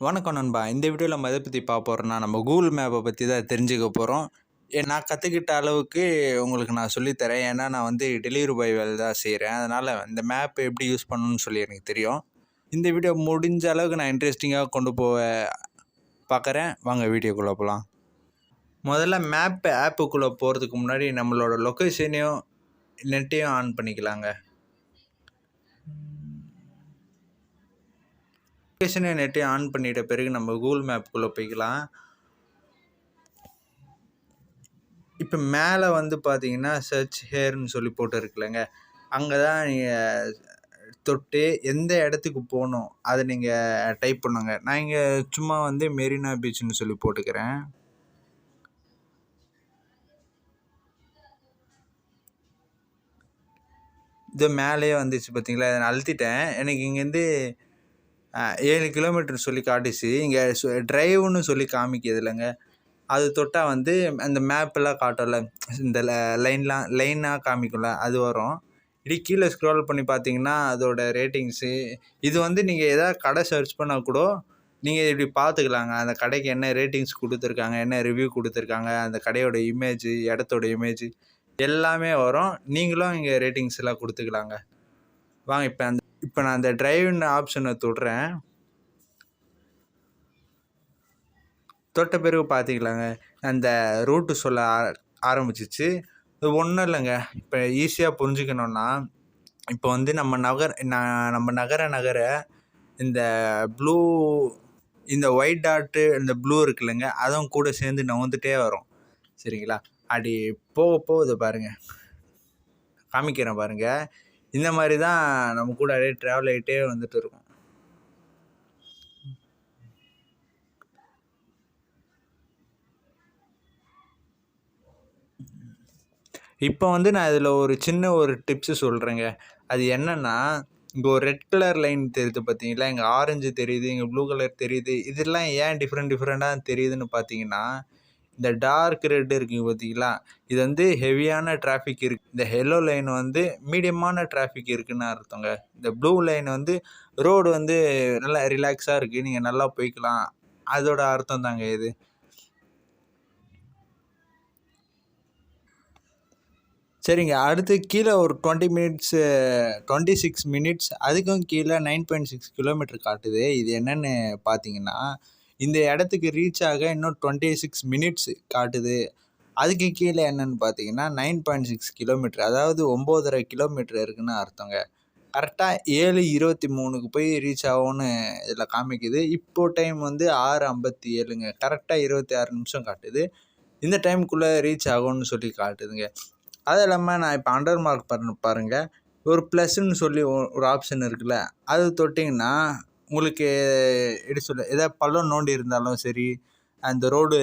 வணக்கம் நண்பா. இந்த வீடியோவில் நம்ம எதை பற்றி பார்க்க போகிறோம்னா, நம்ம கூகுள் மேப்பை பற்றி தான் தெரிஞ்சுக்க போகிறோம். நான் கற்றுக்கிட்ட அளவுக்கு உங்களுக்கு நான் சொல்லித்தரேன். ஏன்னா நான் வந்து டெலிவரி பாய் வேலை தான் செய்கிறேன். அதனால் இந்த மேப் எப்படி யூஸ் பண்ணணும்னு சொல்லி எனக்கு தெரியும். இந்த வீடியோ முடிஞ்ச அளவுக்கு நான் இன்ட்ரெஸ்டிங்காக கொண்டு போக பார்க்குறேன். வாங்க வீடியோக்குள்ளே போகலாம். முதல்ல மேப் ஆப்புக்குள்ளே போகிறதுக்கு முன்னாடி நம்மளோட லொக்கேஷனையும் நெட்டையும் ஆன் பண்ணிக்கலாங்க. லொக்கேஷனை நெட்டையும் ஆன் பண்ணிட்ட பிறகு நம்ம கூகுள் மேப்புக்குள்ளே போய்க்கலாம். இப்போ மேலே வந்து பார்த்தீங்கன்னா சர்ச் ஹேர்னு சொல்லி போட்டு இருக்குல்லங்க, அங்கே தான் நீங்கள் தொட்டு எந்த இடத்துக்கு போகணும் அதை நீங்கள் டைப் பண்ணுங்க. நான் இங்கே சும்மா வந்து மெரினா பீச்னு சொல்லி போட்டுக்கிறேன். இது மேலேயே வந்துச்சு பார்த்தீங்களா, அதை நான் அழுத்திட்டேன். எனக்கு இங்கேருந்து 7 கிலோமீட்டர் சொல்லி காட்டுச்சு. இங்கே ட்ரைவ்னு சொல்லி காமிக்குது இல்லைங்க, அது தொட்டால் வந்து அந்த மேப்பெல்லாம் காட்டும்ல, இந்த லைனாக காமிக்கும்ல, அது வரும். இப்படி கீழே ஸ்க்ரோல் பண்ணி பார்த்தீங்கன்னா அதோட ரேட்டிங்ஸு, இது வந்து நீங்கள் எதாவது கடை சர்ச் பண்ணால் கூட நீங்கள் இப்படி பார்த்துக்கலாங்க. அந்த கடைக்கு என்ன ரேட்டிங்ஸ் கொடுத்துருக்காங்க, என்ன ரிவ்யூ கொடுத்துருக்காங்க, அந்த கடையோட இமேஜு, இடத்தோட இமேஜு எல்லாமே வரும். நீங்களும் இங்கே ரேட்டிங்ஸ் எல்லாம் கொடுத்துக்கலாங்க. வாங்க இப்போ நான் அந்த டிரைவ்னு ஆப்ஷனை தொடுறேன். தொட்ட பிறகு பார்த்திக்கலாங்க, அந்த ரூட்டு சொல்ல ஆரம்பிச்சிச்சு. இது ஒன்றும் இல்லைங்க. இப்போ ஈஸியாக புரிஞ்சுக்கணுன்னா, இப்போ வந்து நம்ம நகர இந்த ப்ளூ, இந்த ஒயிட் டாட்டு, இந்த ப்ளூ இருக்குல்லங்க, அதுவும் கூட சேர்ந்து நகர்ந்துட்டே வரும். சரிங்களா? அப்படி போகுது பாருங்கள், காமிக்கிறேன் பாருங்கள். இந்த மாதிரி தான் நம்ம கூட அப்படியே ட்ராவல் ஆகிட்டே வந்துட்டு இருக்கும். இப்போ வந்து நான் இதில் ஒரு சின்ன டிப்ஸு சொல்கிறேங்க. அது என்னென்னா, இங்கே ஒரு ரெட் கலர் லைன் தெரியுது பார்த்தீங்களா, இங்கே ஆரஞ்சு தெரியுது, இங்கே ப்ளூ கலர் தெரியுது. இதெல்லாம் ஏன் டிஃப்ரெண்ட்டாக தெரியுதுன்னு பார்த்தீங்கன்னா, இந்த டார்க் ரெட் இருக்குங்க பார்த்தீங்களா, இது வந்து ஹெவியான டிராஃபிக் இருக்குது. இந்த எல்லோ லைன் வந்து மீடியமான டிராஃபிக் இருக்குதுன்னு அர்த்தங்க. இந்த ப்ளூ லைன் வந்து ரோடு வந்து நல்லா ரிலாக்ஸாக இருக்குது, நீங்கள் நல்லா போய்க்கலாம், அதோட அர்த்தம் தாங்க இது. சரிங்க, அடுத்து கீழே ஒரு 26 மினிட்ஸ், அதுக்கும் கீழே 9.6 கிலோமீட்டர் காட்டுது. இது என்னென்னு பார்த்தீங்கன்னா, இந்த இடத்துக்கு ரீச் ஆக இன்னும் 26 மினிட்ஸ் காட்டுது. அதுக்கு கீழே என்னென்னு பார்த்தீங்கன்னா 9.6 கிலோமீட்டர், அதாவது 9.5 கிலோமீட்டர் இருக்குதுன்னு அர்த்தங்க. கரெக்டாக 7:23க்கு போய் ரீச் ஆகும்னு இதில் காமிக்குது. இப்போது டைம் வந்து 6:57ங்க. கரெக்டாக 26 நிமிஷம் காட்டுது. இந்த டைமுக்குள்ளே ரீச் ஆகும்னு சொல்லி காட்டுதுங்க. அது இல்லாமல் நான் இப்போ அண்டர் மார்க் பாருங்கள், ஒரு ப்ளஸ்ன்னு சொல்லி ஒரு ஆப்ஷன் இருக்குல்ல, அது தொட்டிங்கன்னா உங்களுக்கு எப்படி சொல்ல, எதாவது பள்ளம் நோண்டி இருந்தாலும் சரி, அந்த ரோடு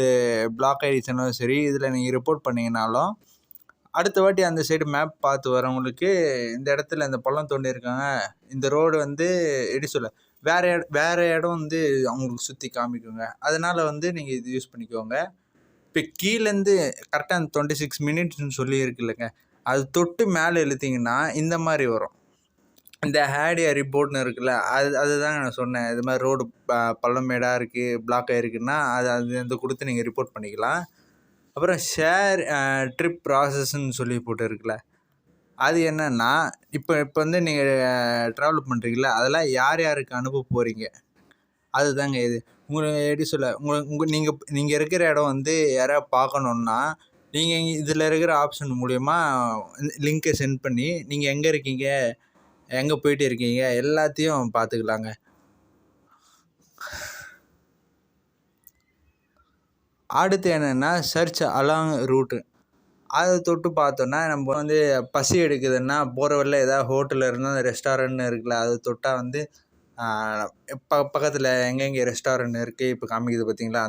பிளாக் ஆகிடுச்சுனாலும் சரி, இதில் நீங்கள் ரிப்போர்ட் பண்ணிங்கனாலும் அடுத்த வாட்டி அந்த சைடு மேப் பார்த்து வரவங்களுக்கு, இந்த இடத்துல இந்த பள்ளம் தோண்டியிருக்காங்க, இந்த ரோடு வந்து எப்படி சொல்ல, வேறு இடம் வந்து அவங்களுக்கு சுற்றி காமிக்குங்க. அதனால் வந்து நீங்கள் இது யூஸ் பண்ணிக்கோங்க. இப்போ கீழேருந்து கரெக்டாக அந்த 26 மினிட்ஸ்னு சொல்லி இருக்குல்லங்க, அது தொட்டு மேலே இழுத்திங்கன்னா இந்த மாதிரி வரும். இந்த ஹேடியா ரிப்போர்ட்னு இருக்குல்ல, அதுதாங்க நான் சொன்னேன். இது மாதிரி ரோடு பள்ளமேடாக இருக்குது, பிளாக் ஆகிருக்குன்னா அது கொடுத்து நீங்கள் ரிப்போர்ட் பண்ணிக்கலாம். அப்புறம் ஷேர் ட்ரிப் ப்ராசஸ்ன்னு சொல்லி போட்டு இருக்குல்ல, அது என்னென்னா, இப்போ வந்து நீங்கள் ட்ராவல் பண்ணுறீங்களா, அதெல்லாம் யார் யாருக்கு அனுப்ப போகிறீங்க அதுதாங்க இது. உங்களுக்கு எப்படி சொல்ல, நீங்கள் இருக்கிற இடம் வந்து யாராவது பார்க்கணுன்னா, நீங்கள் இதில் இருக்கிற ஆப்ஷன் மூலயமா லிங்க்கை சென்ட் பண்ணி நீங்கள் எங்கே இருக்கீங்க, எங்கே போயிட்டு இருக்கீங்க எல்லாத்தையும் பார்த்துக்கலாங்க. அடுத்து என்னென்னா சர்ச் அலாங் ரூட்டு, அதை தொட்டு பார்த்தோன்னா நம்ம வந்து பசி எடுக்குதுன்னா போகிற வழியில் ஏதாவது ஹோட்டலில் இருந்தால் அந்த ரெஸ்டாரண்ட்னு இருக்குல்ல, அதை தொட்டால் வந்து பக்கத்தில் எங்கெங்கே ரெஸ்டாரண்ட் இருக்குது இப்போ காமிக்குது பார்த்தீங்களா,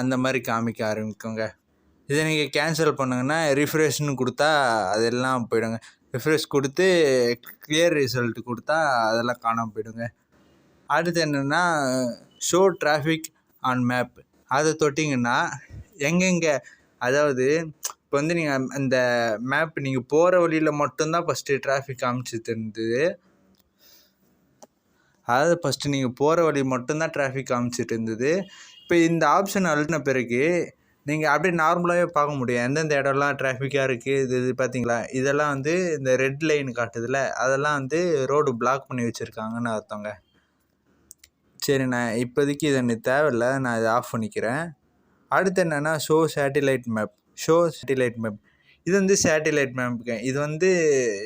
அந்த மாதிரி காமிக்க ஆரம்பிக்குங்க. இதை நீங்கள் கேன்சல் பண்ணுங்கன்னா ரிஃப்ரெஷ்னு கொடுத்தா அதெல்லாம் போயிடுங்க. ரிஃப்ரெஷ் கொடுத்து கிளியர் ரிசல்ட் கொடுத்தா அதெல்லாம் காணாமல் போயிடுங்க. அடுத்து என்னென்னா ஷோ டிராஃபிக் ஆன் மேப், அதை தொட்டிங்கன்னா எங்கெங்கே, அதாவது இப்போ வந்து நீங்கள் அந்த மேப் நீங்கள் போகிற வழியில் மட்டும்தான் ஃபஸ்ட்டு டிராஃபிக் காமிச்சிட்டு இருந்தது. அதாவது ஃபஸ்ட்டு நீங்கள் போகிற வழி மட்டும்தான் டிராஃபிக் காமிச்சிட்டு இருந்தது. இப்போ இந்த ஆப்ஷன் அழுத்தின பிறகு நீங்கள் அப்படியே நார்மலாகவே பார்க்க முடியும். எந்தெந்த இடம்லாம் டிராஃபிக்காக இருக்குது இது பார்த்தீங்களா? இதெல்லாம் வந்து இந்த ரெட் லைன் காட்டுதுல்ல, அதெல்லாம் வந்து ரோடு பிளாக் பண்ணி வச்சுருக்காங்கன்னு அர்த்தங்க. சரி, நான் இப்போதைக்கு இது எனக்கு தேவையில்ல, நான் இதை ஆஃப் பண்ணிக்கிறேன். அடுத்து என்னென்னா ஷோ சேட்டிலைட் மேப். இது வந்து சேட்டிலைட் மேப்புங்க. இது வந்து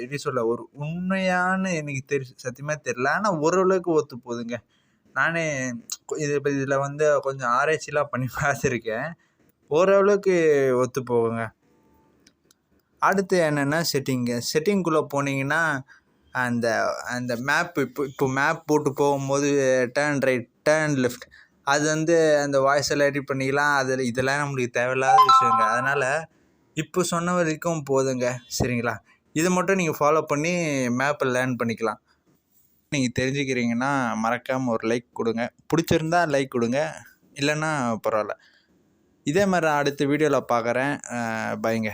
எப்படி சொல்ல, ஒரு உண்மையான எனக்கு சத்தியமாக தெரில. ஆனால் ஓரளவுக்கு ஒத்து போகுதுங்க. நானே இதில் வந்து கொஞ்சம் ஆராய்ச்சிலாம் பண்ணி பார்த்துருக்கேன். ஓரளவுக்கு ஒத்து போகுங்க. அடுத்து என்னென்னா செட்டிங்குள்ளே போனீங்கன்னா அந்த அந்த மேப் இப்போ மேப் போட்டு போகும்போது டேர்ன் ரைட், டேர்ன் லெஃப்ட், அது வந்து அந்த வாய்ஸ் எல்லாம் எடிட் பண்ணிக்கலாம். இதெல்லாம் நம்மளுக்கு தேவையில்லாத விஷயங்க. அதனால் இப்போ சொன்ன வரைக்கும் போதுங்க. சரிங்களா? இதை மட்டும் நீங்கள் ஃபாலோ பண்ணி மேப்பை லேர்ன் பண்ணிக்கலாம். நீங்கள் தெரிஞ்சுக்கிறீங்கன்னா மறக்காமல் ஒரு லைக் கொடுங்க. பிடிச்சிருந்தா லைக் கொடுங்க, இல்லைன்னா பரவாயில்ல. இதே மாதிரி அடுத்த வீடியோவில் பார்க்குறேன். பைங்க.